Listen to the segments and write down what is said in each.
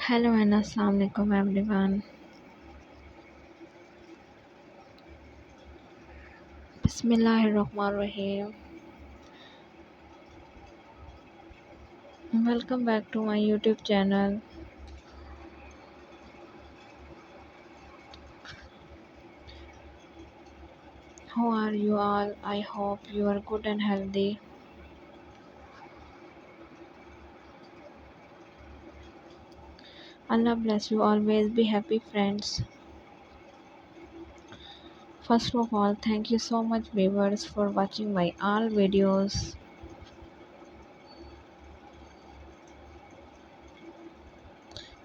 Hello and Assalamualaikum everyone. Bismillahirrahmanirrahim. Welcome back to my YouTube channel. How are you all? I hope you are good and healthy. Allah bless you. Always be happy, friends. First of all, thank you so much, viewers, for watching my all videos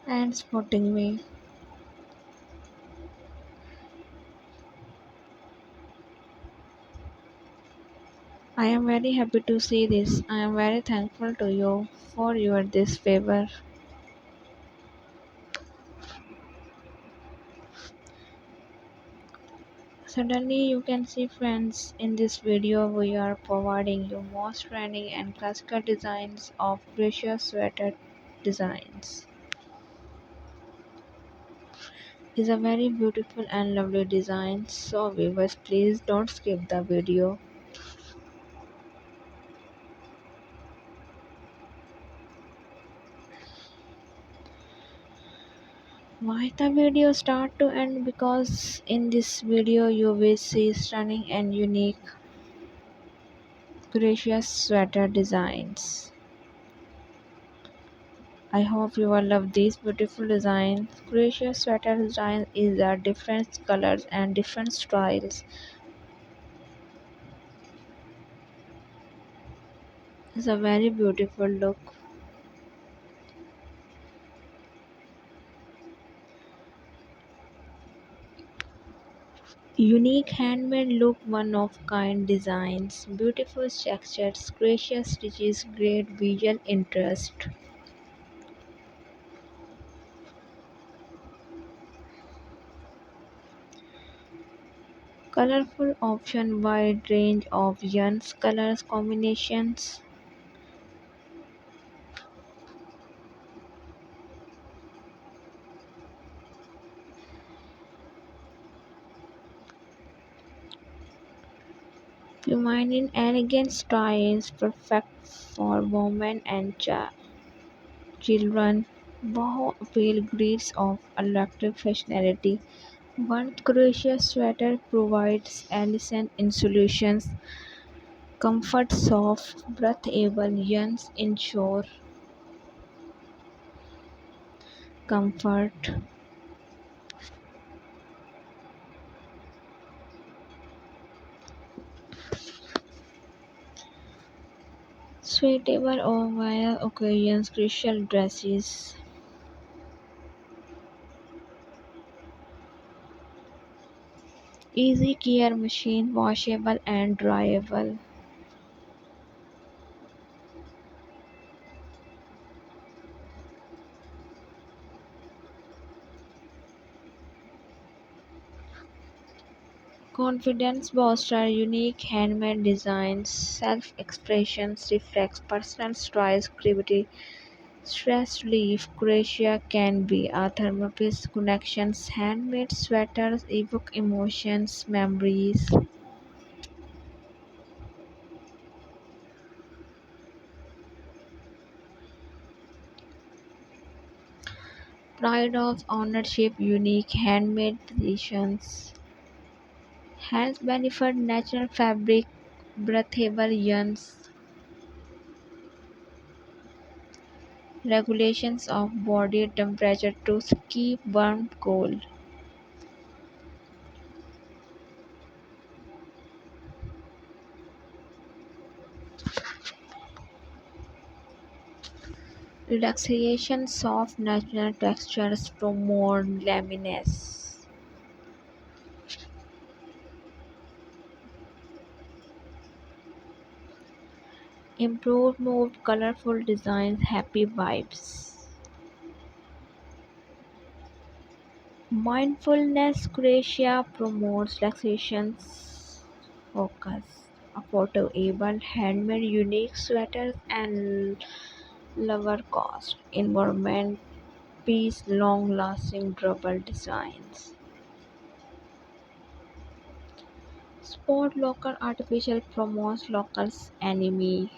and supporting me. I am very happy to see this. I am very thankful to you for your this favor. Suddenly you can see, friends, in this video we are providing you most trending and classical designs of crochet sweater designs. It's a very beautiful and lovely design, so viewers, please don't skip the video. Why the video start to end? Because in this video you will see stunning and unique crochet sweater designs. I hope you will love these beautiful designs. Crochet sweater design is a different colors and different styles. It's a very beautiful look. Unique handmade look, one of kind designs, beautiful textures, crochet stitches, great visual interest. Colorful option, wide range of yarns, colors combinations. Feminine elegant styles, perfect for women and children. Boho appeal grades of attractive fashionability. One crochet sweater provides elegant insulations, comfort, soft, breathable yarns ensure comfort. Suitable for wear occasions, crucial dresses. Easy care machine, washable and dryable. Confidence booster, unique handmade designs, self-expressions reflects personal styles, creativity, stress relief. Crochet can be a therapist, connections, handmade sweaters evoke emotions, memories. Pride of ownership, unique handmade creations. Health benefit, natural fabric, breathable yarns. Regulations of body temperature to keep warm cold. Relaxation, soft natural textures promote laminess. Improved mood, colorful designs, happy vibes. Mindfulness, Croatia promotes relaxation, focus. Affordable, handmade, unique sweaters and lower cost. Environment piece long lasting durable designs. Sport local artificial promotes locals enemy.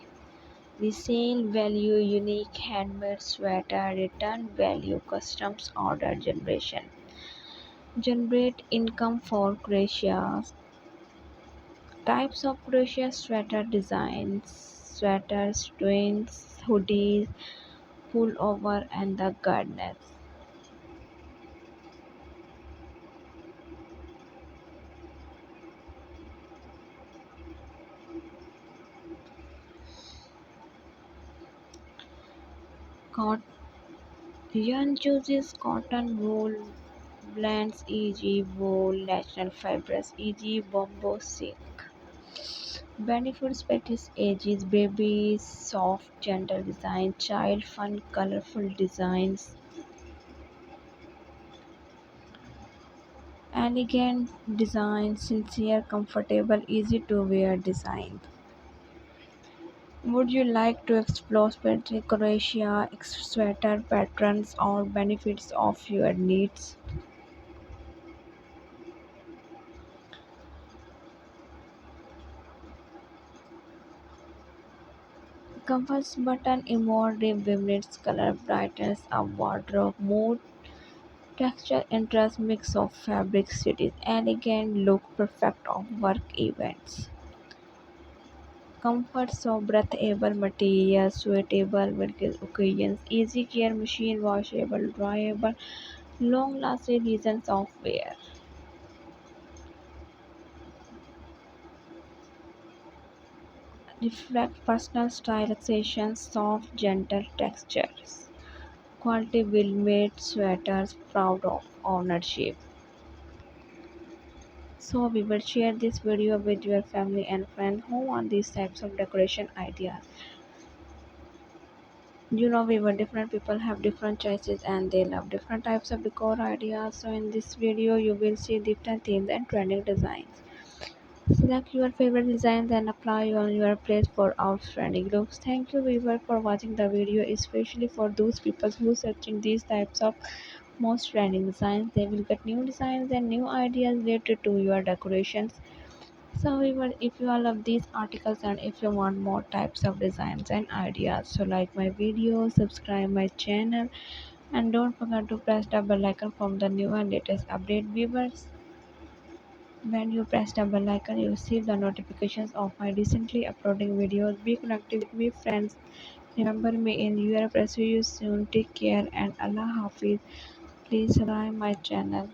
Resale value unique handmade sweater return value customs order generation. Generate income for Croatia. Types of crochet sweater designs: sweaters, twins, hoodies, pullover, and the garnets. Yarn chooses cotton wool blends e.g. wool, natural fibers e.g. bamboo silk. Benefits practice ages babies, soft gentle design, child fun colorful designs, elegant design, sincere, comfortable, easy to wear design. Would you like to explore specific Croatia sweater patterns or benefits of your needs? Comforts button emotive vibrant color brightens a wardrobe mood. Texture interest mix of fabric cities elegant look perfect of work events. Comfort so breathable material suitable with occasions. Easy care machine washable, dryable, long lasting reasons of wear. Reflect personal style accessions, soft, gentle textures. Quality will made sweaters proud of ownership. So we will share this video with your family and friends who want these types of decoration ideas. We were different people have different choices and they love different types of decor ideas. So in this video you will see different themes and trending designs. Select your favorite designs and apply on your place for outstanding looks. Thank you viewer for watching the video, especially for those people who searching these types of most trending designs. They will get new designs and new ideas related to your decorations. So if you all love these articles and if you want more types of designs and ideas, so like my video, subscribe my channel, and don't forget to press the bell icon from the new and latest update. Viewers, when you press the bell icon, you receive the notifications of my recently uploading videos. Be connected with me, friends. Remember me in your press. See you soon. Take care and Allah Hafiz. Please subscribe my channel.